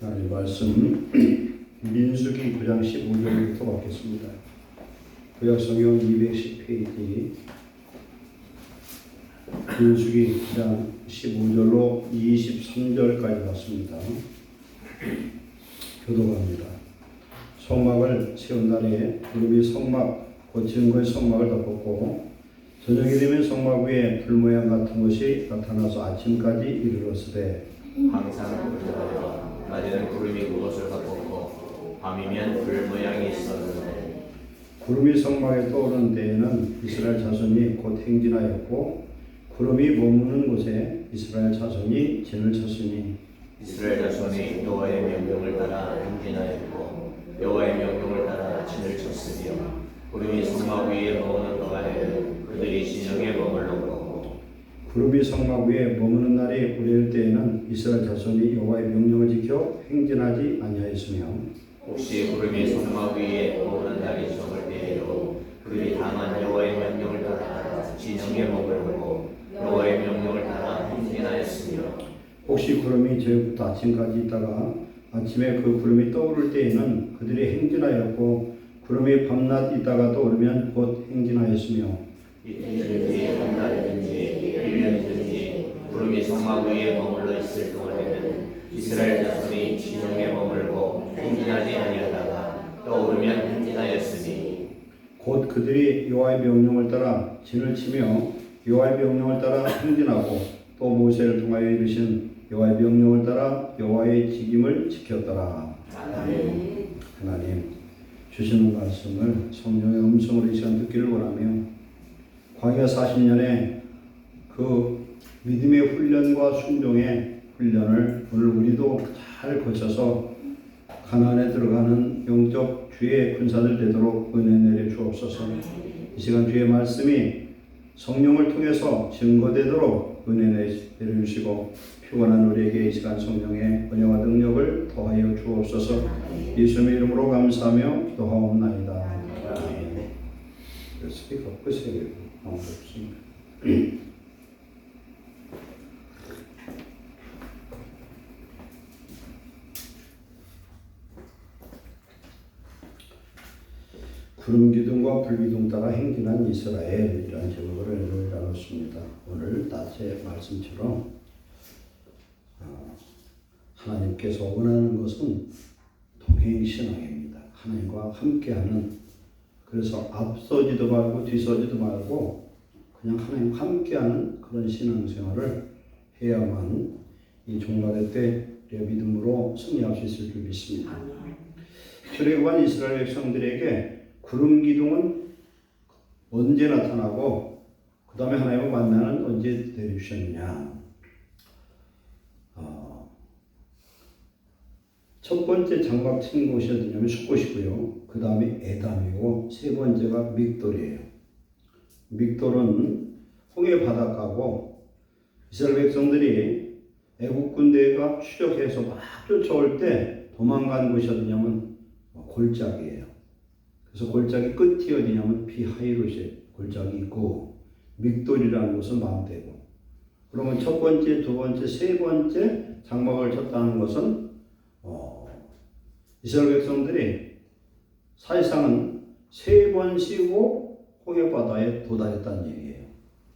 하나님 말씀 민수기 9장 15절부터 받겠습니다. 구약성경 210페이지 민수기 9장 15절로 23절까지 받습니다. 교도갑니다. 성막을 세운 날에 구름이 성막 고치는 것의 성막을 덮었고 저녁이 되면 성막 위에 불 모양 같은 것이 나타나서 아침까지 이르렀으되 항상 불더러 낮에는 구름이 그것을 덮었고 밤이면 불 모양이 있었는데 구름이 성막에 떠오르는 때에는 이스라엘 자손이 곧 행진하였고 구름이 머무는 곳에 이스라엘 자손이 진을 쳤으니 이스라엘 자손이 여호와의 명령을 따라 행진하였고 여호와의 명령을 따라 진을 쳤으며 구름이 성막 위에 머무는 동안에는 그들이 진영에 머물렀고 구름이 성막 위에 머무는 날이 오래일 때에는 이스라엘 자손이 여호와의 명령을 지켜 행진하지 아니하였으며 혹시 구름이 성막 위에 머무는 날이 적을 때에도 그들이 다만 여호와의 명령을 따라 진영에 머물렀고 여호와의 명령을 따라 행진하였으며 혹시 구름이 저녁부터 아침까지 있다가 아침에 그 구름이 떠오를 때에는 그들이 행진하였고 구름이 밤낮 있다가 떠오르면 곧 행진하였으며 이틀이든지 한 달이든지 1년이든지 구름이 성막 위에 머물러 있을 동안에는 이스라엘 자손이 진영에 머물고 행진하지 아니하다가 떠오르면 행진하였으니 곧 그들이 여호와의 명령을 따라 진을 치며 여호와의 명령을 따라 행진하고 또 모세를 통하여 이르신 여호와의 명령을 따라 여호와의 직임을 지켰더라. 하나님 주시는 말씀을 성령의 음성으로 이 시간 듣기를 원하며 광야 40년의 그 믿음의 훈련과 순종의 훈련을 오늘 우리도 잘 거쳐서 가나안에 들어가는 영적 주의 군사들 되도록 은혜 내려 주옵소서. 이 시간 주의 말씀이 성령을 통해서 증거되도록 은혜 내려 주시고 피곤한 우리에게 이 시간 성령의 은혜와 능력을 더하여 주옵소서. 예수님의 이름으로 감사하며 기도하옵나이다. 스피커 끄세요. 아무도 없습니다. 구름 기둥과 불 기둥 따라 행진한 이스라엘이라는 제목을 나눴습니다. 오늘 낮의 말씀처럼 하나님께서 원하는 것은 동행신앙입니다. 하나님과 함께하는, 그래서 앞서지도 말고 뒤서지도 말고 그냥 하나님과 함께하는 그런 신앙생활을 해야만 이 종말의 때 우리의 믿음으로 승리할 수 있을 줄 믿습니다. 출애굽한 이스라엘 백성들에게 구름 기둥은 언제 나타나고 그 다음에 하나님과 만나는 언제 내려주셨느냐. 첫 번째 장막 친 곳이 어디냐면 숫곳이고요. 그 다음에 에담이고 세 번째가 믹돌이에요. 믹돌은 홍해 바닷가고 이스라엘 백성들이 애국 군대가 추격해서 막 쫓아올 때 도망간 곳이 어디냐면 골짜기예요. 그래서 골짜기 끝이 어디냐면 비하이롯이 골짜기 있고 믹돌이라는 곳은 마음대고. 그러면 첫 번째, 두 번째, 세 번째 장막을 쳤다는 것은 이스라엘 백성들이 사실상은 세 번 쉬고 홍해 바다에 도달했다는 얘기예요.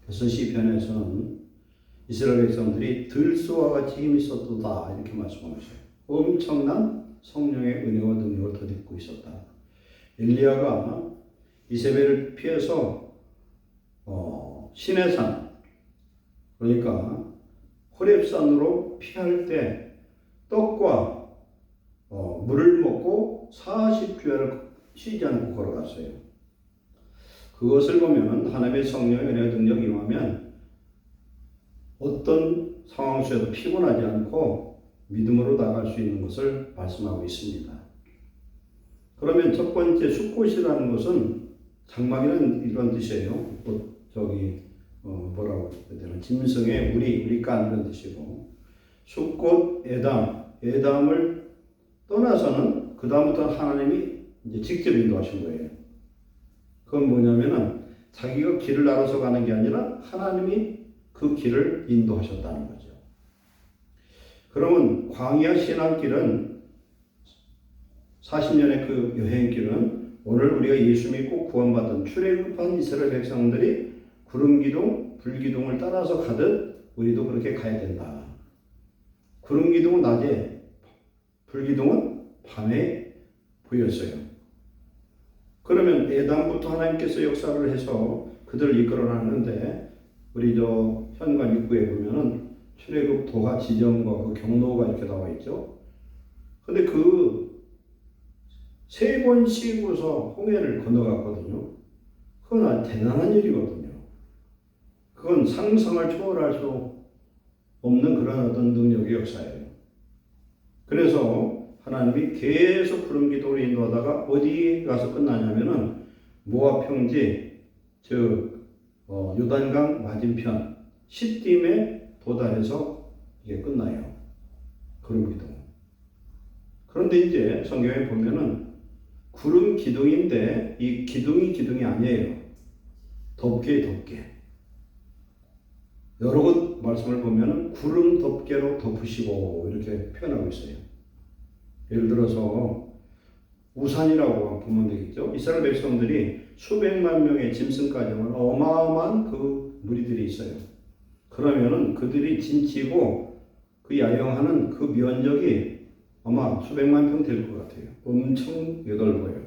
그래서 시편에서는 이스라엘 백성들이 들소와 같이 힘이 있었다 이렇게 말씀하고 있어요. 엄청난 성령의 은혜와 능력을 덧입고 있었다. 엘리야가 이세벨을 피해서 시내산, 그러니까 호렙산으로 피할 때 떡과 물을 먹고 40주야를 쉬지 않고 걸어갔어요. 그것을 보면 하나님의 성령의 은혜와 능력이 임하면 어떤 상황 속에도 피곤하지 않고 믿음으로 나갈 수 있는 것을 말씀하고 있습니다. 그러면 첫 번째 숫곳이라는 것은 장막이라는 이런 뜻이에요. 뭐라고 해야 되나, 짐승의 우리간 이런 뜻이고, 숫곳 에담을 떠나서는 그 다음부터 하나님이 이제 직접 인도하신 거예요. 그건 뭐냐면은 자기가 길을 알아서 가는 게 아니라 하나님이 그 길을 인도하셨다는 거죠. 그러면 광야 신앙길은 40년의 그 여행길은 오늘 우리가 예수 믿고 구원받은 출애굽한 이스라엘 백성들이 구름기둥, 불기둥을 따라서 가듯 우리도 그렇게 가야 된다. 구름기둥은 낮에, 불기둥은 밤에 보였어요. 그러면 예당부터 하나님께서 역사를 해서 그들을 이끌어놨는데 우리 저 현관 입구에 보면은 출애굽 도하 지점과 그 경로가 이렇게 나와 있죠. 근데 그 세 번 씌고서 홍해를 건너갔거든요. 그건 아주 대단한 일이거든요. 그건 상상을 초월할 수 없는 그런 어떤 능력의 역사예요. 그래서 하나님이 계속 구름 기둥으로 인도하다가 어디 가서 끝나냐면은 모압 평지 요단강 맞은편 시딤에 도달해서 이게 끝나요. 구름 기둥. 그런데 이제 성경에 보면은 구름 기둥인데 이 기둥이 아니에요. 덮개. 여러 곳 말씀을 보면은 구름 덮개로 덮으시고 이렇게 표현하고 있어요. 예를 들어서 우산이라고 보면 되겠죠. 이스라엘 백성들이 수백만 명의 짐승까지 오는 어마어마한 그 무리들이 있어요. 그러면은 그들이 진치고 그 야영하는 그 면적이 아마 수백만 평 될 것 같아요. 엄청 넓어요.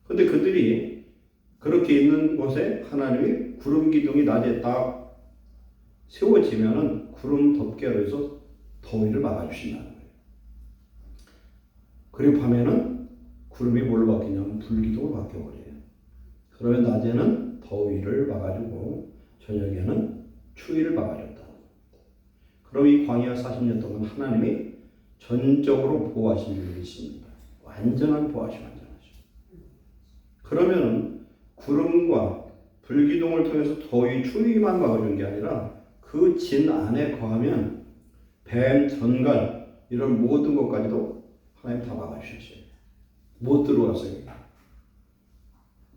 근데 그들이 그렇게 있는 곳에 하나님이 구름 기둥이 낮에 딱 세워지면은 구름 덮개로 해서 더위를 막아주신다는 거예요. 그리고 밤에는 구름이 뭘로 바뀌냐면 불기둥으로 바뀌어버려요. 그러면 낮에는 더위를 막아주고 저녁에는 추위를 막아준다. 그럼 이 광야 40년 동안 하나님이 전적으로 보호하신 일이 있습니다. 완전한 보호하심, 완전하심. 그러면 구름과 불기둥을 통해서 더위, 추위만 막아준 게 아니라 그 진 안에 거하면 뱀, 전갈 이런 모든 것까지도 하나님 다 막아주셨어요. 못 들어왔어요.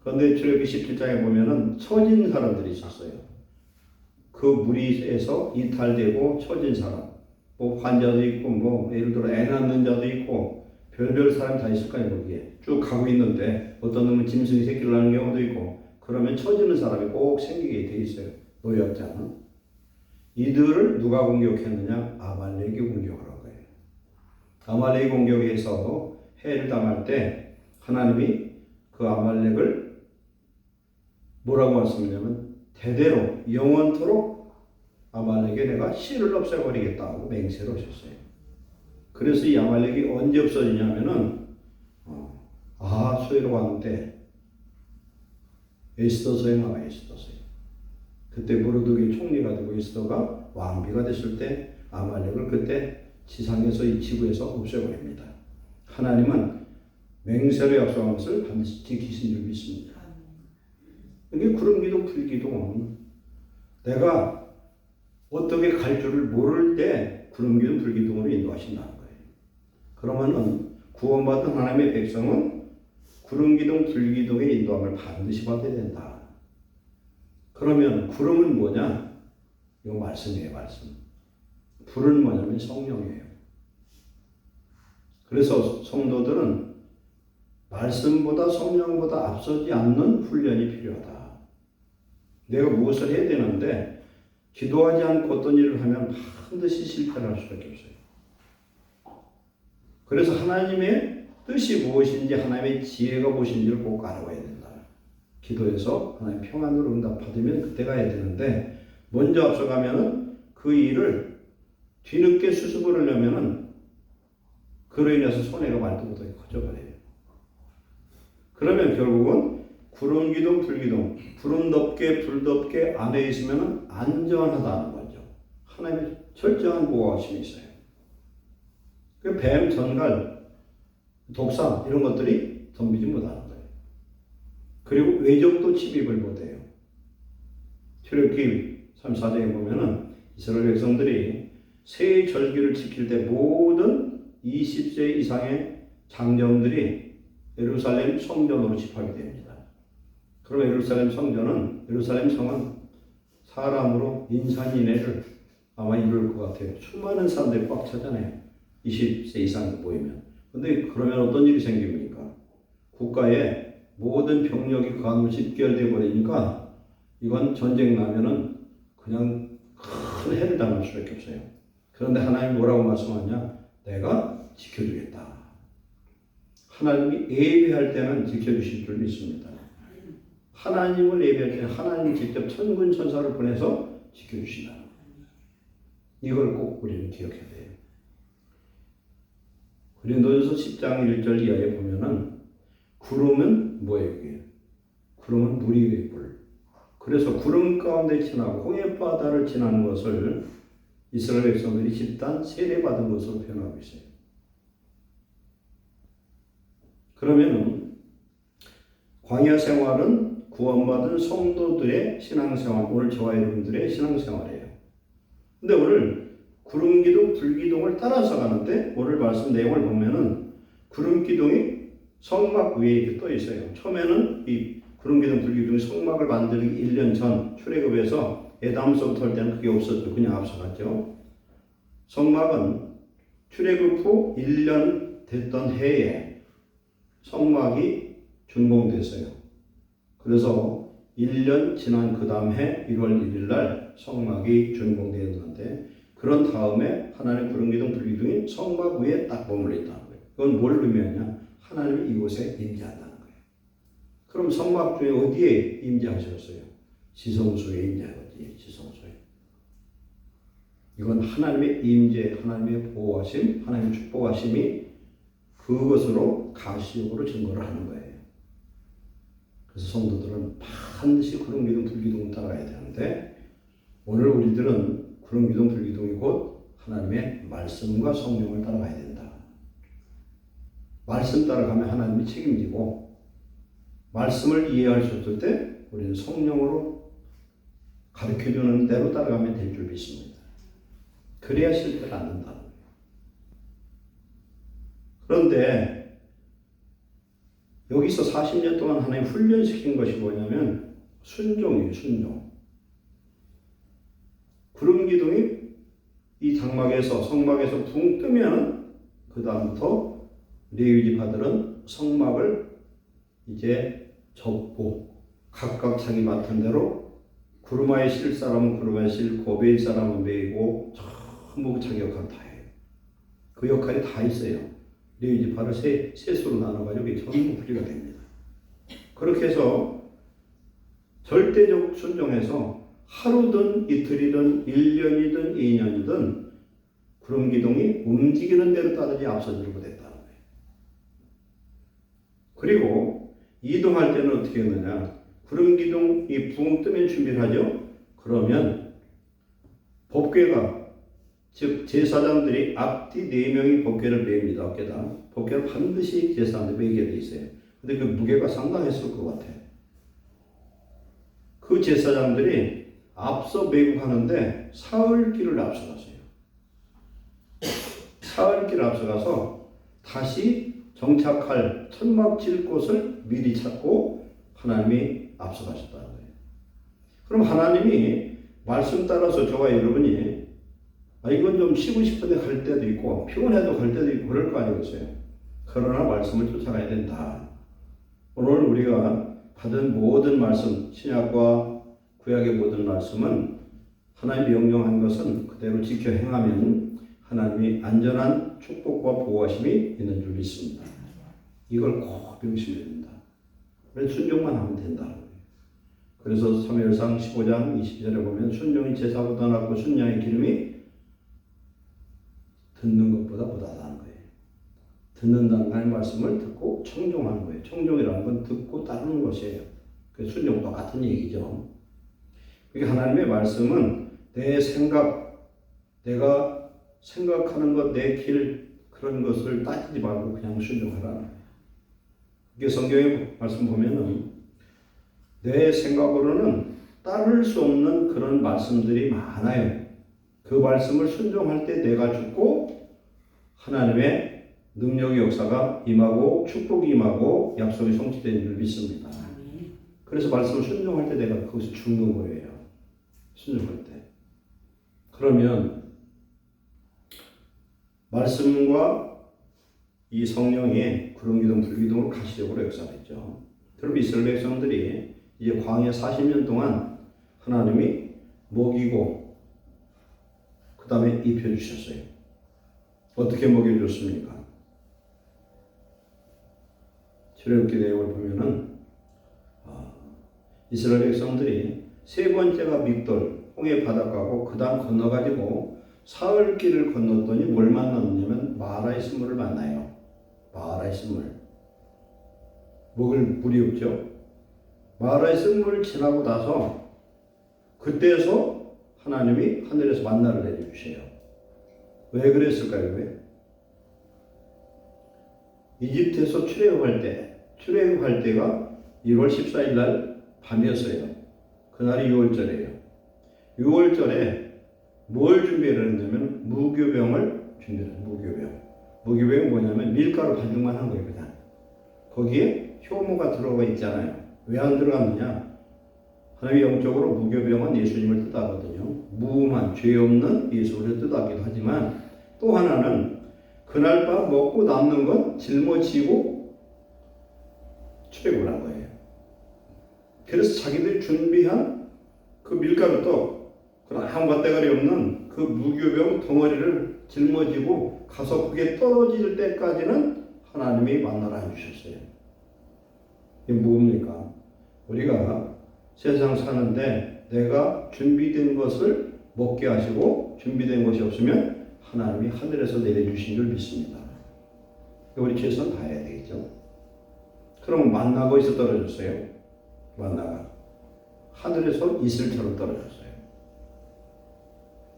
그런데 출애굽기 17장에 보면은 처진 사람들이 있었어요. 그 무리에서 이탈되고 처진 사람, 뭐 환자도 있고, 뭐 예를 들어 애 낳는 자도 있고, 별별 사람이 다 있을 거예요. 거기에 쭉 가고 있는데 어떤 놈은 짐승이 새끼를 낳는 경우도 있고, 그러면 처지는 사람이 꼭 생기게 돼 있어요. 노약자는. 이들을 누가 공격했느냐? 아말렉이 공격을 한 거예요. 아말렉이 공격해서 해를 당할 때 하나님이 그 아말렉을 뭐라고 말씀하냐면 대대로 영원토록 아말렉에 내가 씨를 없애버리겠다고 맹세를 하셨어요. 그래서 이 아말렉이 언제 없어지냐면은 아하수에로 왔는데 에스더서에 나와 에스더서에. 그때 모르드게 총리가 되고 에스더가 왕비가 됐을 때 아말렉을 그때 지상에서 이 지구에서 없애버립니다. 하나님은 맹세로 약속한 것을 반드시 지키신 줄 믿습니다. 이게 구름기둥 불기둥은 내가 어떻게 갈 줄을 모를 때 구름기둥 불기둥으로 인도하신다는 거예요. 그러면은 구원받은 하나님의 백성은 구름기둥 불기둥의 인도함을 반드시 받아야 된다. 그러면 구름은 뭐냐? 이거 말씀이에요, 말씀. 불은 뭐냐면 성령이에요. 그래서 성도들은 말씀보다 성령보다 앞서지 않는 훈련이 필요하다. 내가 무엇을 해야 되는데 기도하지 않고 어떤 일을 하면 반드시 실패를 할 수밖에 없어요. 그래서 하나님의 뜻이 무엇인지 하나님의 지혜가 무엇인지를 꼭 알아봐야 된다. 기도해서 하나님 평안으로 응답받으면 그때 가야 되는데 먼저 앞서가면은 그 일을 뒤늦게 수습을 하려면은 그로 인해서 손해가 말도 못하게 커져버려요. 그러면 결국은 구름기둥, 불기둥, 구름 덮개, 불 덮개 안에 있으면 안전하다는 거죠. 하나님의 철저한 보호하심이 있어요. 그 뱀, 전갈, 독사 이런 것들이 덤비지 못하는 거예요. 그리고 외적도 침입을 못해요. 출애굽기 34장에 보면은 이스라엘 백성들이 새 절기를 지킬 때 모든 20세 이상의 장정들이 예루살렘 성전으로 집합이 됩니다. 그러면 예루살렘 성은 사람으로 인산인해를 아마 이룰 것 같아요. 수많은 사람들이 꽉 차잖아요. 20세 이상 모이면. 근데 그러면 어떤 일이 생깁니까? 국가에 모든 병력이 그 안으로 집결돼 버리니까 이건 전쟁 나면은 그냥 큰 해를 당할 수밖에 없어요. 그런데 하나님이 뭐라고 말씀하냐? 내가 지켜주겠다. 하나님이 예배할 때는 지켜주실 줄 믿습니다. 하나님을 예배할 때는 하나님 직접 천군 천사를 보내서 지켜주신다. 이걸 꼭 우리는 기억해야 돼요. 고린도전서 10장 1절 이하에 보면은 구름은 뭐예요? 이게? 구름은 물이에요, 물. 그래서 구름 가운데 지나고 홍해바다를 지나는 것을 이스라엘 백성들이 집단 세례받은 것으로 표현하고 있어요. 그러면은 광야 생활은 구원받은 성도들의 신앙생활, 오늘 저와 여러분들의 신앙생활이에요. 근데 오늘 구름기둥, 불기둥을 따라서 가는데 오늘 말씀 내용을 보면은 구름기둥이 성막 위에 이렇게 떠 있어요. 처음에는 이 구름기둥, 불기둥이 성막을 만들기 1년 전 출애굽에서 에담서부터 할 때는 그게 없었죠. 그냥 앞서갔죠. 성막은 출애굽 후 1년 됐던 해에 성막이 준공됐어요. 그래서 1년 지난 그 다음 해 1월 1일 날 성막이 준공되었는데 그런 다음에 하나님의 구름기둥, 불기둥이 성막 위에 딱 머물러 있다는 거예요. 그건 뭘 의미하냐? 하나님이 이곳에 임재한다는 거예요. 그럼 성막 중에 어디에 임재하셨어요? 지성소에 임재하셨지, 지성소에. 이건 하나님의 임재, 하나님의 보호하심, 하나님의 축복하심이 그것으로 가시적으로 증거를 하는 거예요. 그래서 성도들은 반드시 구름기둥, 불기둥을 따라가야 되는데 오늘 우리들은 구름기둥, 불기둥이 곧 하나님의 말씀과 성령을 따라가야 된다. 말씀 따라가면 하나님이 책임지고 말씀을 이해할 수 없을 때 우리는 성령으로 가르쳐주는 대로 따라가면 될 줄 믿습니다. 그래야 실패가 안 된다는 거예요. 그런데 여기서 40년 동안 하나님 훈련시킨 것이 뭐냐면 순종이에요. 순종. 구름기둥이 이 장막에서 성막에서 붕 뜨면 그 다음부터 레위지파들은 성막을 이제 접고 각각 자기 맡은 대로 구르마에 실 사람은 구르마에 실고 매일 사람은 매이고 전부 자기 역할을 다 해요. 그 역할이 다 있어요. 레위지파를 셋으로 나눠가지고 전부 분리가 됩니다. 그렇게 해서 절대적 순종해서 하루든 이틀이든 1년이든 2년이든 구름기둥이 움직이는 대로 따르지 앞서지르고 됐다는 거예요. 그리고 이동할 때는 어떻게 했느냐? 구름기둥이 붕 뜨면 준비를 하죠. 그러면 법궤가 즉 제사장들이 앞뒤 4명이 법궤를 맵니다. 어깨다. 법궤를 반드시 제사장들이 매게 돼 있어요. 근데 그 무게가 상당했을 것 같아요. 그 제사장들이 앞서 메고 가는데 사흘길을 앞서갔어요. 사흘길을 앞서가서 다시 정착할 천막 칠 곳을 미리 찾고 하나님이 앞서가셨다는 거예요. 그럼 하나님이 말씀 따라서 저와 여러분이 이건 좀 쉬고 싶은데 갈 때도 있고 피곤해도 갈 때도 있고 그럴 거 아니겠어요. 그러나 말씀을 쫓아가야 된다. 오늘 우리가 받은 모든 말씀, 신약과 구약의 모든 말씀은 하나님이 명령한 것은 그대로 지켜 행하면 하나님이 안전한 축복과 보호하심이 있는 줄 믿습니다. 이걸 꼭 명심해야 된다. 그래서 순종만 하면 된다. 그래서 사무엘상 15장 20절에 보면 순종이 제사보다 낫고 순양의 기름이 듣는 것보다 보다다는 거예요. 듣는다는 하나님의 말씀을 듣고 청종하는 거예요. 청종이라는 건 듣고 따르는 것이에요. 그 순종과 같은 얘기죠. 그러니까 하나님의 말씀은 내 생각, 내가 생각하는 것, 내 길 그런 것을 따지지 말고 그냥 순종하라는 거예요. 이게 성경의 말씀 보면은 내 생각으로는 따를 수 없는 그런 말씀들이 많아요. 그 말씀을 순종할 때 내가 죽고 하나님의 능력의 역사가 임하고 축복이 임하고 약속이 성취되는 줄 믿습니다. 그래서 말씀을 순종할 때 내가 거기서 죽는 거예요. 순종할 때. 그러면 말씀과 이 성령이 구름기둥 불기둥으로 가시적으로 역사했죠. 그럼 이스라엘 백성들이 이제 광야 40년 동안 하나님이 먹이고 그 다음에 입혀주셨어요. 어떻게 먹여줬습니까? 출애굽기 내용을 보면은 이스라엘 백성들이 세 번째가 믹돌 홍해 바닷가고 그 다음 건너가지고 사흘길을 건넜더니 뭘 만났냐면 마라의 쓴물을 만나요. 마라의 쓴물. 먹을 물이 없죠. 마라의 쓴물을 지나고 나서 그때서 하나님이 하늘에서 만나를 내려주세요. 왜 그랬을까요? 왜? 이집트에서 출애굽할 때가 1월 14일 날 밤이었어요. 그날이 6월절이에요. 6월절에 뭘 준비를 했냐면 무교병을 준비했어요. 무교병이 뭐냐면 밀가루 반죽만 한 거예요. 그냥. 거기에 효모가 들어가 있잖아요. 왜 안 들어갔느냐? 하나님이 영적으로 무교병은 예수님을 뜻하거든요. 무음한 죄 없는 예수를 뜻하기도 하지만 또 하나는 그날 밤 먹고 남는 건 짊어지고 출애굽을 한 거예요. 그래서 자기들이 준비한 그 밀가루떡, 그런 아무것도 때가리 없는 그 무교병 덩어리를 짊어지고 가서 그게 떨어질 때까지는 하나님이 만나를 안 주셨어요. 이게 뭡니까? 우리가 세상 사는데 내가 준비된 것을 먹게 하시고 준비된 것이 없으면 하나님이 하늘에서 내려주신 줄 믿습니다. 우리 최선 다해야 되겠죠. 그럼 만나가 어디서 떨어졌어요? 만나가 하늘에서 이슬처럼 떨어졌어요.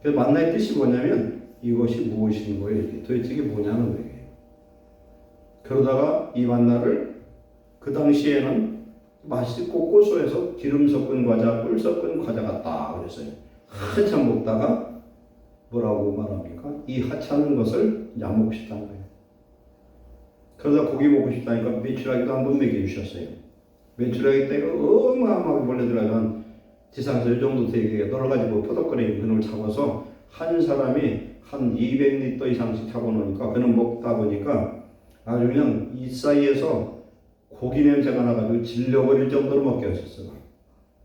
그래서 만나의 뜻이 뭐냐면 이것이 무엇인 거예요? 도대체 이게 뭐냐는 거예요. 그러다가 이 만나를 그 당시에는 맛있고 고소해서 기름 섞은 과자, 꿀 섞은 과자 같다 그랬어요. 한참 먹다가 뭐라고 말합니까? 이 하찮은 것을 이제 안 먹고 싶다는 거예요. 그러다 고기 먹고 싶다니까 메추라기도 한번 먹여주셨어요. 메추라기 때가 어마어마하게 몰려들어가면 지상에서 이 정도 되게 널어가지고 포덕거리는 그놈을 잡아서 한 사람이 한 200리터 이상씩 잡아놓으니까 그놈 먹다 보니까 아주 그냥 이 사이에서 고기 냄새가 나가지고 질려버릴 정도로 먹게 하셨어요.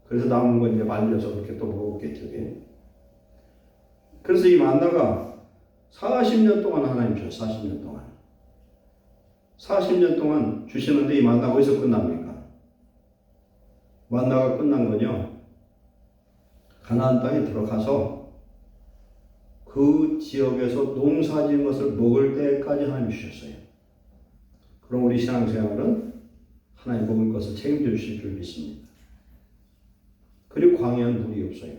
그래서 남은 건 이제 말려서 그렇게 또 먹었겠죠. 그래서 이 만나가 40년 동안 하나님 주셨어요. 40년 동안. 40년 동안 주시는데 이 만나가 어디서 끝납니까? 만나가 끝난 건요. 가나안 땅에 들어가서 그 지역에서 농사 지은 것을 먹을 때까지 하나님 주셨어요. 그럼 우리 신앙생활은 하나님 먹을 것을 책임져 주실 줄 믿습니다. 그리고 광야는 물이 없어요.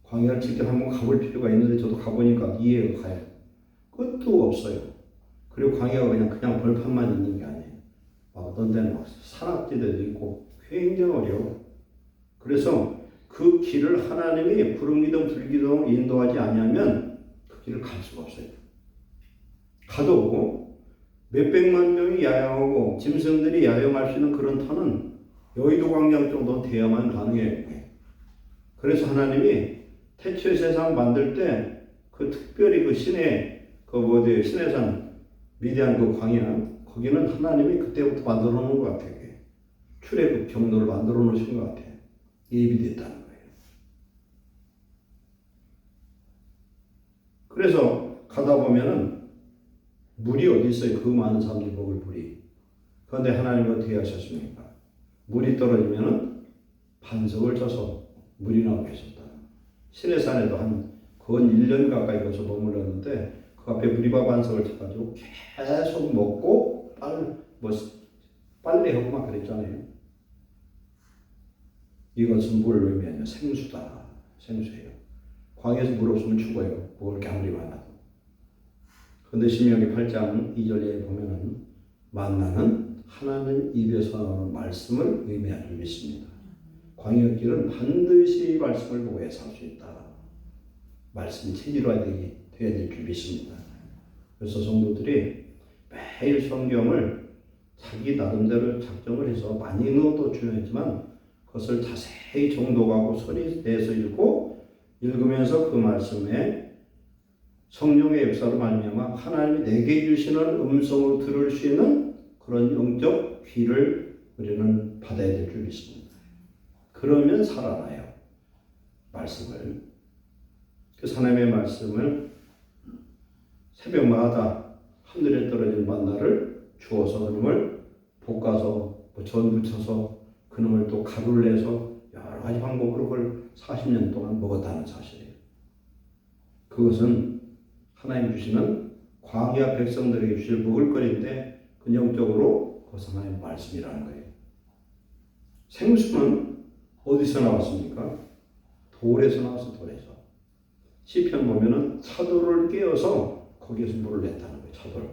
광야를 직접 한번 가볼 필요가 있는데 저도 가보니까 이해가 가요. 끝도 없어요. 그리고 광야가 그냥 벌판만 있는 게 아니에요. 막 어떤 데는 막 산악지대도 있고 굉장히 어려워. 그래서 그 길을 하나님이 구름기둥 불기둥 인도하지 않으면 그 길을 갈 수가 없어요. 가도 몇백만 명이 야영하고 짐승들이 야영할 수 있는 그런 터는 여의도 광장 정도 돼야만 가능해요. 그래서 하나님이 태초의 세상 만들 때 그 특별히 그 시내산 미디안 그 광야 거기는 하나님이 그때부터 만들어 놓은 것 같아요. 출애굽 경로를 만들어 놓으신 것 같아요. 예비됐다는 거예요. 그래서 가다 보면은 물이 어디 있어요? 그 많은 사람들이 먹을 물이. 그런데 하나님은 어떻게 하셨습니까? 물이 떨어지면은 반석을 쳐서 물이 나오게 하셨다. 시내산에도 거의 1년 가까이 거기서 머물렀는데 그 앞에 무리바 반석을 쳐가지고 계속 먹고 빨래하고 막 그랬잖아요. 이것은 뭘 의미하냐? 생수다. 생수예요. 광야에서 물 없으면 죽어요. 먹을 게 아무리 많아도. 그런데 신명기 8장 2절에 보면은 만나는 하나님 입에서 나오는 말씀을 의미하는 줄 믿습니다. 광야 길은 반드시 말씀을 보고 살 수 있다. 말씀이 체질화되어야 될 줄 믿습니다. 그래서 성도들이 매일 성경을 자기 나름대로 작정을 해서 많이 읽어도 중요하지만 그것을 자세히 정독하고 소리 내서 읽고 읽으면서 그 말씀에 성령의 역사로 말미암아 하나님이 내게 주시는 음성을 들을 수 있는 그런 영적 귀를 우리는 받아야 될 줄 믿습니다. 그러면 살아나요. 말씀을. 그 하나님의 말씀을 새벽마다 하늘에 떨어진 만나를 주어서 그놈을 볶아서 전 부쳐서 그놈을 또 가루를 내서 여러 가지 방법으로 그걸 40년 동안 먹었다는 사실이에요. 그것은 하나님 주시는 광야 백성들에게 주실 먹을거리인데 근영적으로 그것은 하나님의 말씀이라는 거예요. 생수는 어디서 나왔습니까? 돌에서 나와서 돌에서. 시편 보면은 차돌을 깨어서 거기에서 물을 냈다는 거예요. 차돌.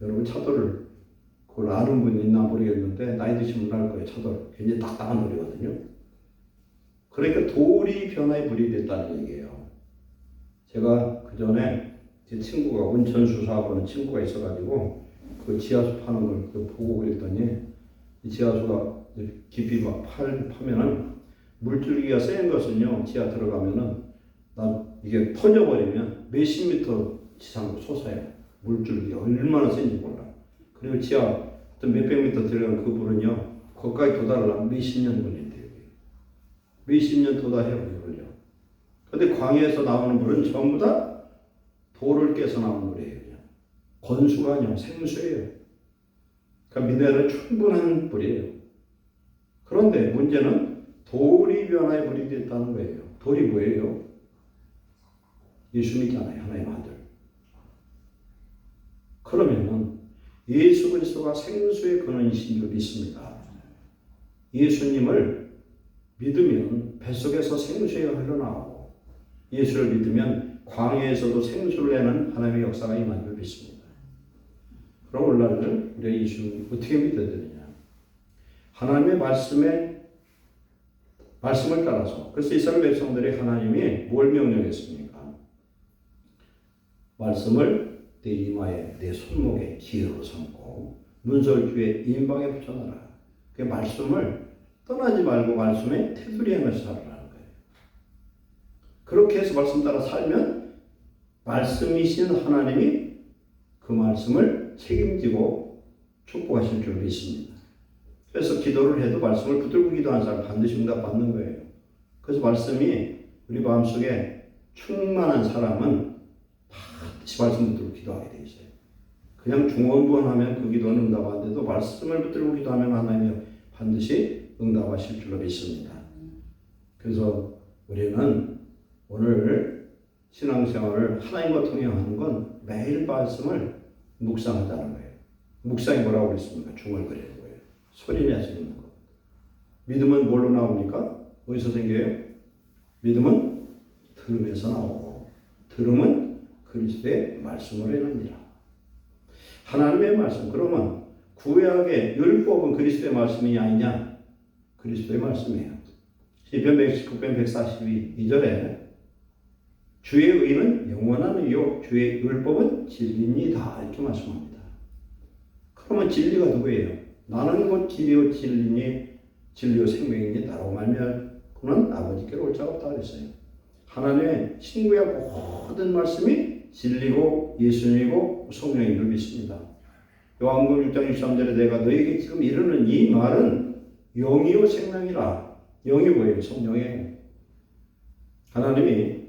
여러분 차돌을 그걸 아는 분이 있나 모르겠는데 나이 드시면 알 거예요. 차돌. 굉장히 딱딱한 돌이거든요. 그러니까 돌이 변화의 물이 됐다는 얘기예요. 제가 그 전에 제 친구가 온천 수사하고는 친구가 있어가지고 그 지하수 파는 걸 보고 그랬더니 이 지하수가 깊이 막 파면은 물줄기가 센 것은요 지하 들어가면은 이게 터져버리면 몇십 미터 지상으로 솟아요. 물줄기가 얼마나 센지 몰라. 그리고 지하 어떤 몇백 미터 들어간 그 물은요 거기까지 도달하려면 몇십 년 걸린대요. 몇십 년 도달해요. 걸려. 근데 광야에서 나오는 물은 전부 다 돌을 깨서 나온 물이에요. 그냥. 건수가 아니요 생수예요. 그러니까 믿어야 충분한 물이에요. 그런데 문제는 돌이 변화의 물이 됐다는 거예요. 돌이 뭐예요? 예수님이잖아요. 하나님 아들. 그러면은 예수 그리스도가 생수의 근원이신 줄 믿습니다. 예수님을 믿으면 뱃속에서 생수가 흘러나오고 예수를 믿으면 광야에서도 생수를 내는 하나님의 역사가 임한 줄 믿습니다. 그럼 오늘날 우리 예수님 어떻게 믿어야 되느냐? 하나님의 말씀을 따라서. 그래서 이스라엘 백성들이 하나님이 뭘 명령했습니까? 말씀을 내 이마에 내 손목에 기회로 삼고 문설주에 임방에 붙여놔라. 그 말씀을 떠나지 말고 말씀에 테두리하면서 살아라는 거예요. 그렇게 해서 말씀 따라 살면 말씀이신 하나님이 그 말씀을 책임지고 축복하실 줄 믿습니다. 그래서 기도를 해도 말씀을 붙들고 기도하는 사람 반드시 응답받는 거예요. 그래서 말씀이 우리 마음속에 충만한 사람은 반드시 말씀 붙들고 기도하게 돼 있어요. 그냥 중언부언하면 그 기도는 응답 안 돼도 말씀을 붙들고 기도하면 하나님이 반드시 응답하실 줄로 믿습니다. 그래서 우리는 오늘 신앙생활을 하나님과 통행하는 건 매일 말씀을 묵상하자는 거예요. 묵상이 뭐라고 그랬습니까? 중얼거리는 거예요. 소리 내서 있는 거. 믿음은 뭘로 나옵니까? 어디서 생겨요? 믿음은 들음에서 나오고 들음은 그리스도의 말씀으로 이릅니다. 하나님의 말씀. 그러면 구약의 율법은 그리스도의 말씀이 아니냐? 그리스도의 말씀이에요. 시편 119편 142 2절에 주의 의는 영원한 의요 주의 율법은 진리니이다 이렇게 말씀합니다. 그러면 진리가 누구예요? 나는 곧 길이요 진리니 진리요 생명이니 나로 말미암고는 아버지께로 올 자가 없다 그랬어요. 하나님의 신구약 모든 말씀이 진리고 예수님이고 성령인 줄 믿습니다. 요한복음 6장 63절에 내가 너에게 지금 이르는 이 말은 영이요 생명이라. 영이 뭐예요? 성령이에요. 하나님이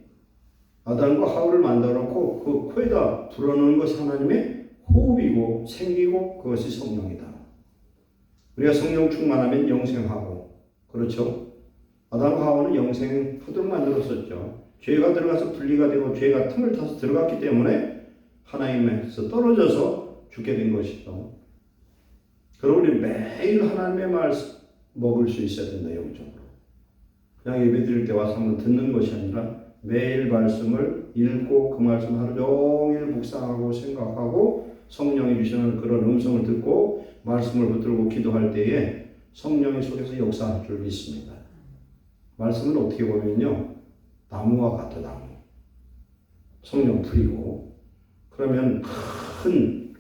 아담과 하울을 만들어 놓고 그 코에다 불어넣은 것이 하나님의 호흡이고 생기고 그것이 성령이다. 우리가 성령 충만하면 영생하고 그렇죠? 아담과 하울은 영생하도록 만들었었죠. 죄가 들어가서 분리가 되고 죄가 틈을 타서 들어갔기 때문에 하나님에서 떨어져서 죽게 된 것이죠. 그럼 우리 매일 하나님의 말씀 먹을 수 있어야 된다. 영적으로. 그냥 예배드릴 때 와서 한번 듣는 것이 아니라 매일 말씀을 읽고 그 말씀 하루 종일 묵상하고 생각하고 성령이 주시는 그런 음성을 듣고 말씀을 붙들고 기도할 때에 성령이 속에서 역사할 줄 믿습니다. 말씀은 어떻게 보면요. 나무와 같아 나무. 성령 불이고 그러면 큰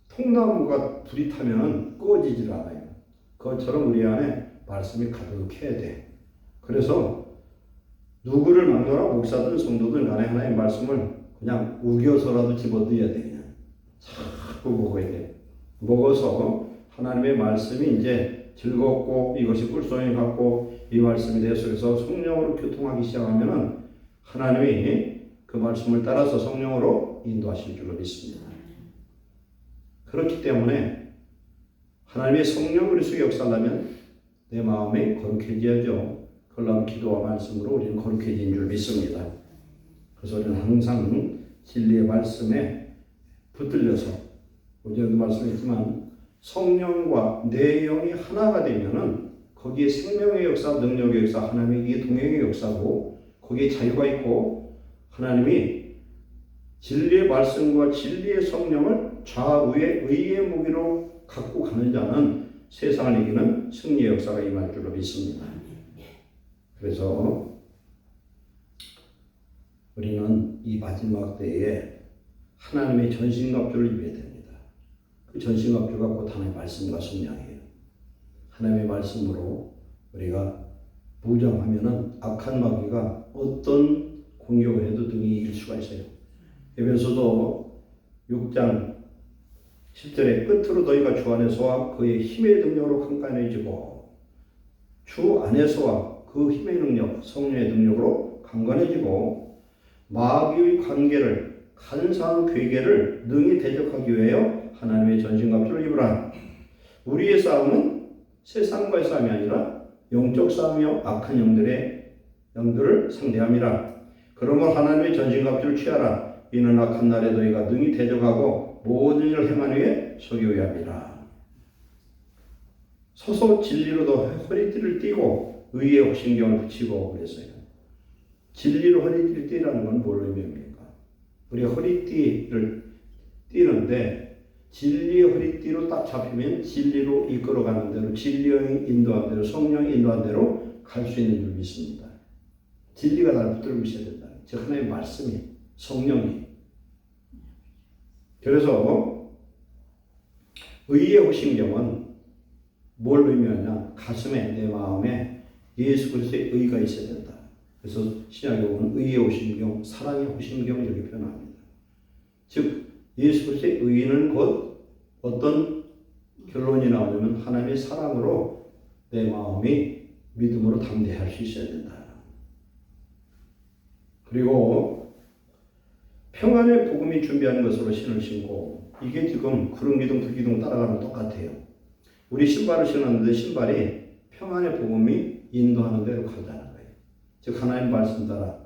통나무가 불이 타면 꺼지질 않아요. 그것처럼 우리 안에 말씀이 가득해야 돼. 그래서 누구를 막론하고 목사든 성도든 간에 하나님의 말씀을 그냥 우겨서라도 집어넣어야 돼. 그냥 자꾸 먹어야 돼. 먹어서 하나님의 말씀이 이제 즐겁고 이것이 꿀송이 같고 이 말씀이 내 속에서 성령으로 교통하기 시작하면은 하나님이 그 말씀을 따라서 성령으로 인도하실 줄로 믿습니다. 그렇기 때문에 하나님의 성령 우리 속에 역사하려면 내 마음이 거룩해져야죠. 그러려면 기도와 말씀으로 우리는 거룩해진 줄 믿습니다. 그래서 우리는 항상 진리의 말씀에 붙들려서 어제도 말씀했지만 성령과 내 영이 하나가 되면은 거기에 생명의 역사, 능력의 역사, 하나님의 동행의 역사고 거기에 자유가 있고 하나님이 진리의 말씀과 진리의 성령을 좌우의 의의 무기로 갖고 가는 자는 세상을 이기는 승리의 역사가 임할 줄로 믿습니다. 그래서 우리는 이 마지막 때에 하나님의 전신갑주를 입어야 됩니다. 그 전신갑주가 곧 하나님의 말씀과 성령이에요. 하나님의 말씀으로 우리가 무장하면은 악한 마귀가 어떤 공격을 해도 등이 이길 수가 있어요. 에베소서 6장 10절에 끝으로 너희가 주 안에서와 그의 힘의 능력으로 강건해지고 주 안에서와 그 힘의 능력, 성령의 능력으로 강건해지고 마귀의 관계를 간사한 괴계를 능히 대적하기 위하여 하나님의 전신갑주를 입으라. 우리의 싸움은 세상과의 싸움이 아니라 영적 싸움이요 악한 영들을 상대함이라. 그러므로 하나님의 전신갑주를 취하라. 이는 악한 날에 너희가 능히 대적하고 모든 일을 행한 후에 서기어야 함이라. 서서 진리로도 허리띠를 띠고 의의 옥신경을 붙이고 그랬어요. 진리로 허리띠를 띠라는 건 뭘 의미합니까? 우리가 허리띠를 띠는데 진리의 허리띠로 딱 잡히면 진리로 이끌어가는 대로 진리의 인도한 대로 성령의 인도한 대로 갈 수 있는 줄 믿습니다. 진리가 나를 붙들고 있어야 된다. 즉 하나님의 말씀이 성령이. 그래서 의의 호심경은 뭘 의미하냐? 가슴에 내 마음에 예수 그리스도의 의가 있어야 된다. 그래서 신약에 보면 의의 호심경, 사랑의 호심경 이렇게 표현합니다. 즉 예수 그리스도의 의는 곧 어떤 결론이 나오냐면 하나님의 사랑으로 내 마음이 믿음으로 담대할 수 있어야 된다. 그리고 평안의 복음이 준비하는 것으로 신을 신고 이게 지금 구름기둥 불기둥 따라가면 똑같아요. 우리 신발을 신었는데 신발이 평안의 복음이 인도하는 대로 가자는 거예요. 즉 하나님 말씀 따라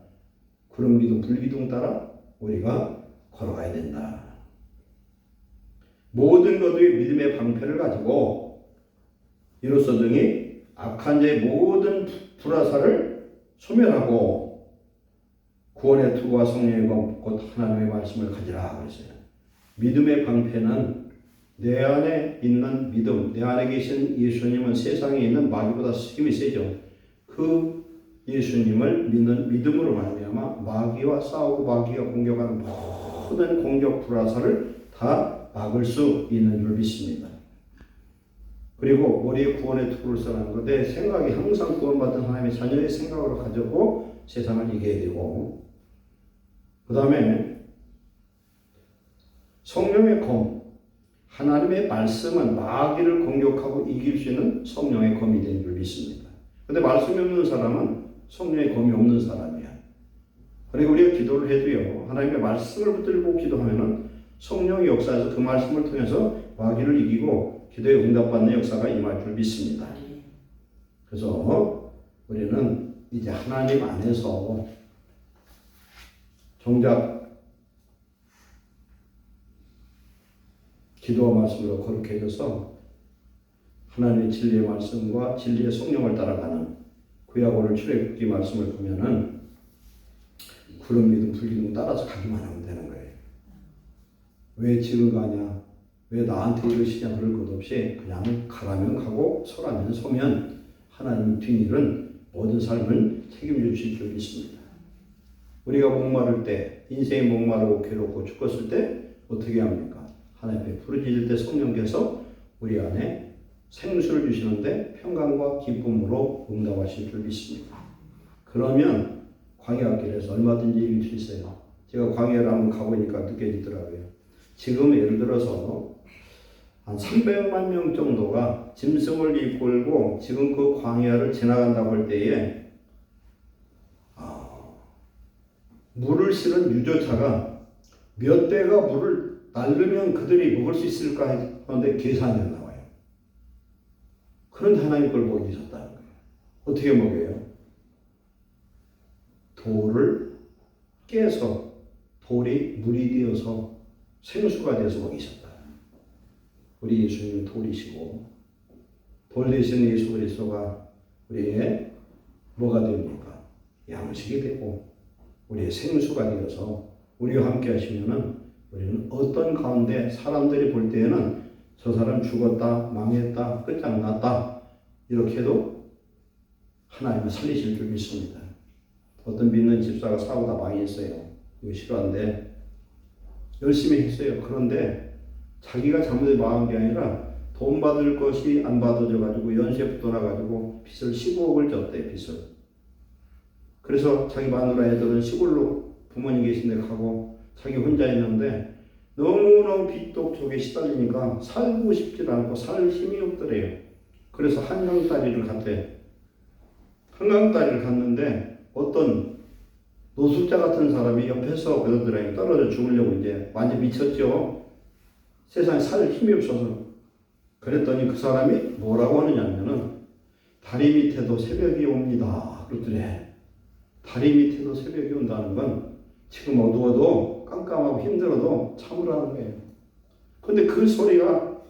구름기둥 불기둥 따라 우리가 걸어가야 된다. 모든 것의 믿음의 방패를 가지고 이로써 등이 악한 자의 모든 불화살을 소멸하고 구원의 투구와 성령의 검 곧 하나님의 말씀을 가지라 그랬어요. 믿음의 방패는 내 안에 있는 믿음, 내 안에 계신 예수님은 세상에 있는 마귀보다 힘이 세죠. 그 예수님을 믿는 믿음으로 말미암아 마귀와 싸우고 마귀가 공격하는 모든 공격 불화살을 다 막을 수 있는 줄 믿습니다. 그리고 우리의 구원의 투구를 써라는 것, 내 생각이 항상 구원받은 하나님의 자녀의 생각으로 가지고 세상을 이겨야 되고, 그 다음에 성령의 검, 하나님의 말씀은 마귀를 공격하고 이길 수 있는 성령의 검이 된 줄 믿습니다. 그런데 말씀이 없는 사람은 성령의 검이 없는 사람이야. 그리고 우리가 기도를 해도요, 하나님의 말씀을 붙들고 기도하면은 성령의 역사에서 그 말씀을 통해서 마귀를 이기고 기도에 응답받는 역사가 임할 줄 믿습니다. 그래서 우리는 이제 하나님 안에서 정작 기도와 말씀으로 거룩해져서 하나님의 진리의 말씀과 진리의 성령을 따라가는 구약오늘 출애굽기 말씀을 보면은 구름 기둥 불기둥 따라서 가기만 하면 되는 거예요. 왜 지금 가냐? 왜 나한테 이러시냐? 그럴 것 없이 그냥 가라면 가고 서라면 서면 하나님 뒷일은 모든 삶을 책임져 주실 줄 믿습니다. 우리가 목마를 때, 인생이 목마르고 괴롭고 죽었을 때 어떻게 합니까? 하나님의 부르짖을 때 성령께서 우리 안에 생수를 주시는데 평강과 기쁨으로 응답하실 줄 믿습니다. 그러면 광야길에서 얼마든지 이길 수 있어요. 제가 광야를 한번 가보니까 느껴지더라고요. 지금 예를 들어서 한 300만 명 정도가 짐승을 이끌고 지금 그 광야를 지나간다고 할 때에 물을 실은 유조차가 몇 대가 물을 날르면 그들이 먹을 수 있을까 하는데 계산이 안 나와요. 그런데 하나님 그걸 먹이셨다는 거예요. 어떻게 먹여요? 돌을 깨서 돌이 물이 되어서 생수가 되어서 먹이셨다. 우리 예수님은 돌이시고 돌 대신 예수 그리스도가 우리의 뭐가 됩니까? 양식이 되고 우리의 생수가 되어서 우리와 함께 하시면은 우리는 어떤 가운데 사람들이 볼 때에는 저 사람 죽었다, 망했다, 끝장났다 이렇게 해도 하나님은 살리실 줄 믿습니다. 어떤 믿는 집사가 싸우다 망했어요. 이거 싫어한데 열심히 했어요. 그런데 자기가 잘못해 망한 게 아니라 돈 받을 것이 안 받아져 가지고 연쇄부터 나가지고 빚을 15억을 졌대. 빚을. 그래서 자기 마누라 애들은 시골로 부모님 계신 데 가고 자기 혼자 있는데 너무너무 빚독 속에 시달리니까 살고 싶지 않고 살 힘이 없더래요. 그래서 한강다리를 갔대. 한강다리를 갔는데 어떤 노숙자 같은 사람이 옆에서 그러더라고요. 떨어져 죽으려고 이제 완전 미쳤죠. 세상에 살 힘이 없어서. 그랬더니 그 사람이 뭐라고 하느냐면은 다리 밑에도 새벽이 옵니다. 그러더래. 다리 밑에도 새벽이 온다는 건 지금 어두워도 깜깜하고 힘들어도 참으라는 거예요. 근데 그 소리가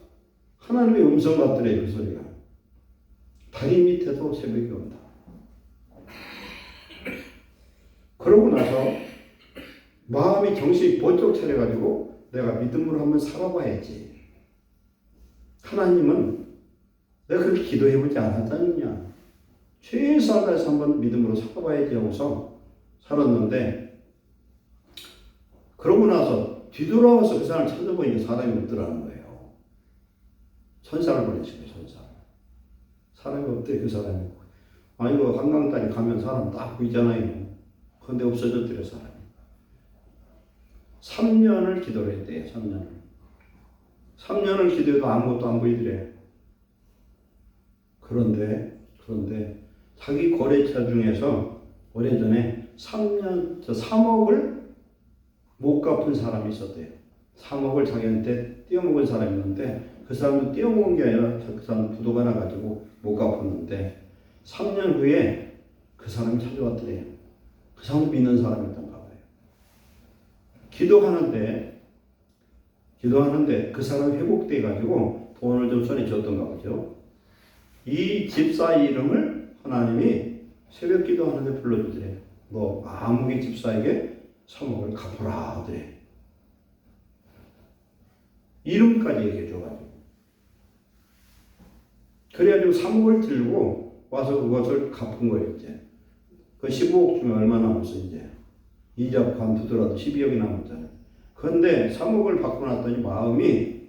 하나님의 음성 같더래요. 그 소리가. 다리 밑에도 새벽이 온다. 그러고 나서 마음이 정신이 번쩍 차려가지고 내가 믿음으로 한번 살아봐야지. 하나님은 내가 그렇게 기도해보지 않았다느냐. 최소한 다해서 한번 믿음으로 살아봐야지 하고서 살았는데 그러고 나서 뒤돌아와서 그 사람을 찾아보니까 사람이 없더라는 거예요. 천사를 보내시고 천사를. 사람이 없대 그 사람이. 아이고 한강다리 가면 사람 딱 보이잖아요. 그런데 없어졌대요 사람이. 3년을 기도를 했대요. 3년을 기도해도 아무것도 안 보이더래. 그런데 자기 거래처 중에서 오래전에 3억을 못 갚은 사람이 있었대요. 3억을 자기한테 띄어먹은 사람이 있는데 그 사람은 띄어먹은 게 아니라 그 사람 부도가 나가지고 못 갚았는데 3년 후에 그 사람이 찾아왔더래요. 그 사람 믿는 사람이었던가 봐요. 기도하는데 그 사람이 회복돼 가지고 돈을 좀 손에 쥐었던가 보죠. 이 집사 이름을 하나님이 새벽 기도하는데 불러주더래요. 너 아무개 집사에게 3억을 갚아라 하더래. 이름까지 얘기해 줘가지고. 그래가지고 3억을 들고 와서 그것을 갚은 거예요, 이제. 그 15억 주면 얼마 남았어, 이제. 이자 반두더라도 12억이 남았잖아요. 그런데 3억을 받고 났더니 마음이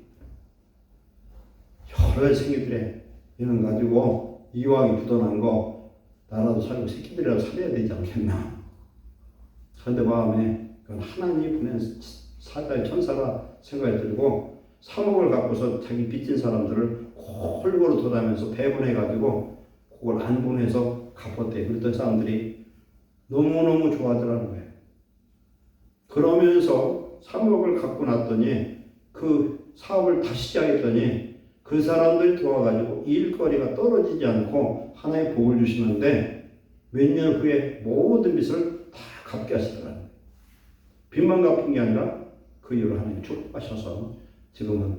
여러 생기더래. 이런 가지고 이왕이 부도난 거 나라도 살고 새끼들이라도 살아야 되지 않겠나. 그런데 마음에 그건 하나님이 보낸 사자의 천사가 생각이 들고 3억을 갖고서 자기 빚진 사람들을 골고루 돌아다니면서 배분해가지고 그걸 안 보내서 갚았대. 그랬던 사람들이 너무너무 좋아하더라는 거예요. 그러면서 3억을 갖고 났더니 그 사업을 다시 시작했더니 그 사람들이 도와가지고 일거리가 떨어지지 않고 하나의 복을 주시는데 몇 년 후에 모든 빚을 다 갚게 하시더라고요. 빚만 갚은 게 아니라 그 이후로 하나님 축복하셔서 지금은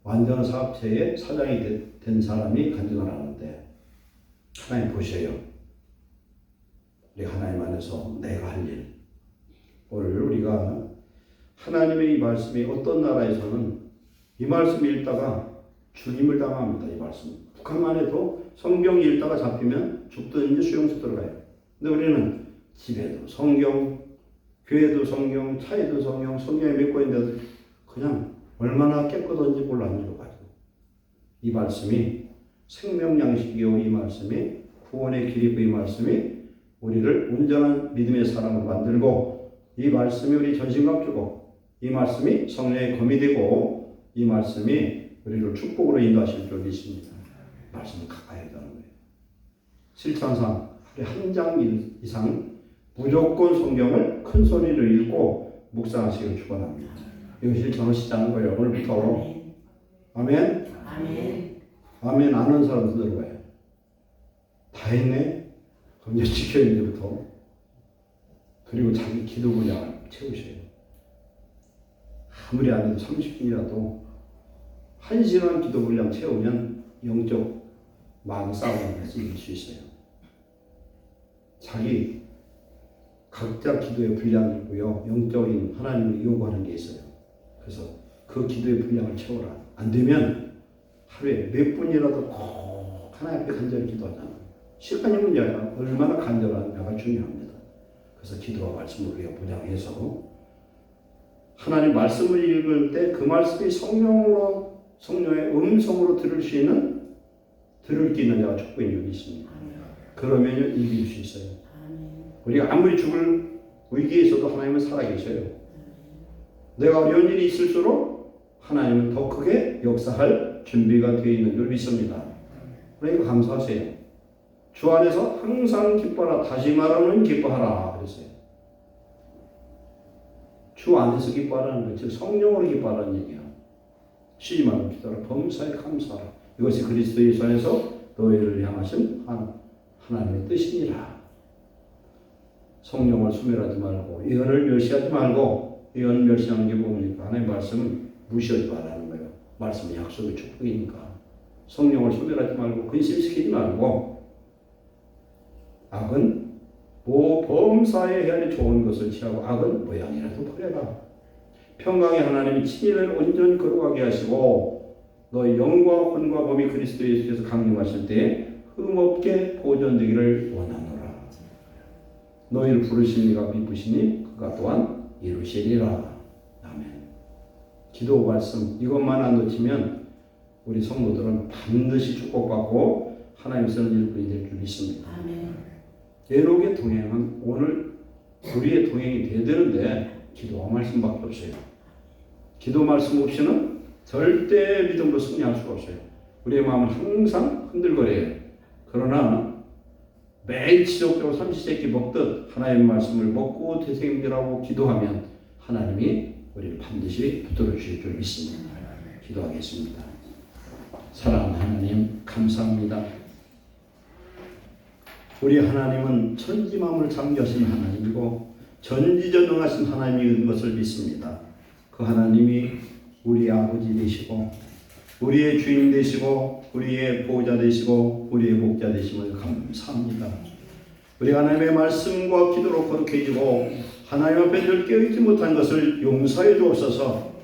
완전한 사업체의 사장이 된 사람이 간증을 하는데 하나님 보셔요. 우리 하나님 안에서 내가 할 일. 오늘 우리가 하나님의 이 말씀이 어떤 나라에서는 이 말씀 읽다가 죽임을 당합니다. 이 말씀. 북한만 해도 성경 읽다가 잡히면 죽든지 수용소 들어가요. 근데 우리는 집에도 성경, 교회도 성경, 차에도 성경, 성경에 믿고 있는데도 그냥 얼마나 깨끗한지 몰랐는지 가지고 이 말씀이 생명양식이요. 이 말씀이 구원의 길이고 이 말씀이 우리를 온전한 믿음의 사람으로 만들고 이 말씀이 우리 전신갑 주고 이 말씀이 성령의 검이 되고 이 말씀이 우리를 축복으로 인도하실 줄 믿습니다. 말씀을 가까이 하는 거예요. 실천상 하루에 한 장 이상 무조건 성경을 큰 소리로 읽고 묵상하시기를 축원합니다. 이거 실천을 시작하는 거예요. 오늘부터. 아멘. 아멘. 아멘 안 하는 사람도 들어가요. 다 했네. 그럼 이제 지켜야 이제부터. 그리고 자기 기도 분량을 채우셔요. 아무리 안 해도 30분이라도 1시간 기도 분량 채우면 영적 마음 싸움에서 이길 수 있어요. 자기 각자 기도의 분량이 있고요. 영적인 하나님을 요구하는 게 있어요. 그래서 그 기도의 분량을 채워라. 안 되면 하루에 몇 분이라도 꼭 하나님 앞에 간절히 기도하잖아요. 시간이 문제야. 얼마나 간절하냐가 중요합니다. 그래서 기도와 말씀을 우리가 분양해서 하나님 말씀을 읽을 때 그 말씀이 성령의 음성으로 들을 수 있는 자가 축복인 적이 있습니다. 그러면 이길 수 있어요. 우리가 아무리 죽을 위기에 있어도 하나님은 살아계셔요. 내가 어려운 일이 있을수록 하나님은 더 크게 역사할 준비가 되어 있는 줄 믿습니다. 그러니까 감사하세요. 주 안에서 항상 기뻐하라. 다시 말하면 기뻐하라 그랬어요. 주 안에서 기뻐하라는 것, 즉 성령으로 기뻐하라는 얘기야. 쉬지 말고 기도하라. 범사에 감사하라. 이것이 그리스도 예수 안에서 너희를 향하신 하나님의 뜻이니라. 성령을 소멸하지 말고 예언을 멸시하지 말고 예언 멸시하는 게 뭡니까? 하나님의 말씀은 무시하지 말라는 거예요. 말씀은 약속의 축복이니까. 성령을 소멸하지 말고 근심시키지 말고 악은 범사에 헤아리 좋은 것을 취하고 악은 모양이라도 버려라. 평강의 하나님이 친일을 온전히 거룩하게 하시고 너희 영과 혼과 범이 그리스도 예수께서 강림하실 때 흠없게 보존되기를 원하노라. 너희를 부르신 이가 미쁘시니 그가 또한 이루시리라. 아멘. 기도 말씀 이것만 안 놓치면 우리 성도들은 반드시 축복받고 하나님 쓰는 일꾼이 될 줄 믿습니다. 아멘. 예록의 동행은 오늘 우리의 동행이 돼야 되는데 기도와 말씀밖에 없어요. 기도 말씀 없이는 절대 믿음으로 승리할 수가 없어요. 우리의 마음은 항상 흔들거려요. 그러나 매일 지속적으로 삼시세끼 먹듯 하나님의 말씀을 먹고 되새김질하고 기도하면 하나님이 우리를 반드시 붙들어 주실 줄 믿습니다. 기도하겠습니다. 사랑하는 하나님 감사합니다. 우리 하나님은 천지만물을 창조하신 하나님이고 전지전능하신 하나님인 것을 믿습니다. 그 하나님이 우리의 아버지 되시고 우리의 주인 되시고 우리의 보호자 되시고 우리의 목자 되심을 감사합니다. 우리 하나님의 말씀과 기도로 거룩해지고 하나님 앞에 늘 깨어있지 못한 것을 용서해 주옵소서.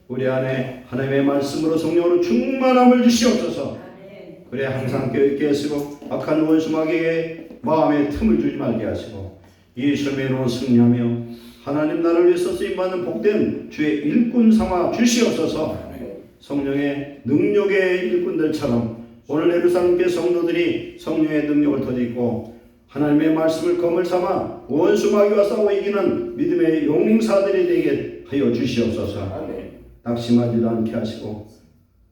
우리 안에 하나님의 말씀으로 성령으로 충만함을 주시옵소서. 그래 항상 깨어있게 하시고 악한 원수마귀에게 마음에 틈을 주지 말게 하시고 이 시험에로 승리하며 하나님 나라를 위해서 쓰임받는 복된 주의 일꾼 삼아 주시옵소서. 성령의 능력의 일꾼들처럼 오늘 예루살렘교회 성도들이 성령의 능력을 더짓고 하나님의 말씀을 검을 삼아 원수마귀와 싸워 이기는 믿음의 용사들이 되게 하여 주시옵소서. 낙심하지도 않게 하시고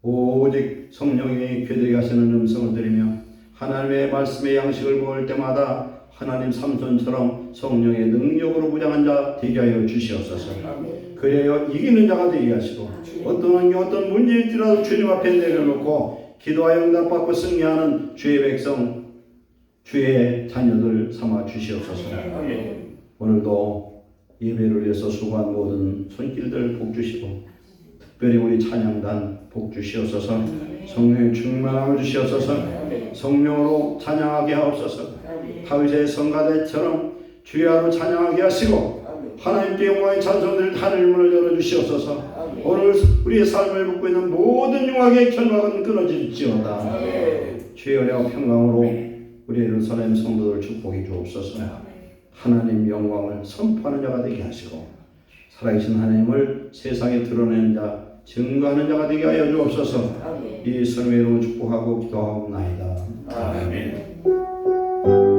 오직 성령의 괴되게 하시는 음성을 들으며 하나님의 말씀의 양식을 먹을 때마다 하나님 삼손처럼 성령의 능력으로 무장한 자 되게 하여 주시옵소서. 그래야 이기는 자가 되게 하시고 어떤 환경 어떤 문제일지라도 주님 앞에 내려놓고 기도하여 응답받고 승리하는 주의 백성 주의 자녀들 삼아 주시옵소서. 오늘도 예배를 위해서 수고한 모든 손길들 복 주시고 특별히 우리 찬양단 복 주시옵소서. 성령의 충만함을 주시옵소서. 성령으로 찬양하게 하옵소서. 다윗의 성가대처럼 주야로 찬양하게 하시고 하나님께 영광의 찬송들 하늘문을 열어주시옵소서. 오늘 우리의 삶을 묻고 있는 모든 영광의 결박은 끊어질지어다. 주의 은혜와 평강으로 우리 예루살렘 성도들 축복해 주옵소서. 하나님 영광을 선포하는 자가 되게 하시고 살아계신 하나님을 세상에 드러내는 자 증거하는 자가 되게 하여 주옵소서. 이 성령의 이름으로 축복하고 기도하옵나이다. 아멘.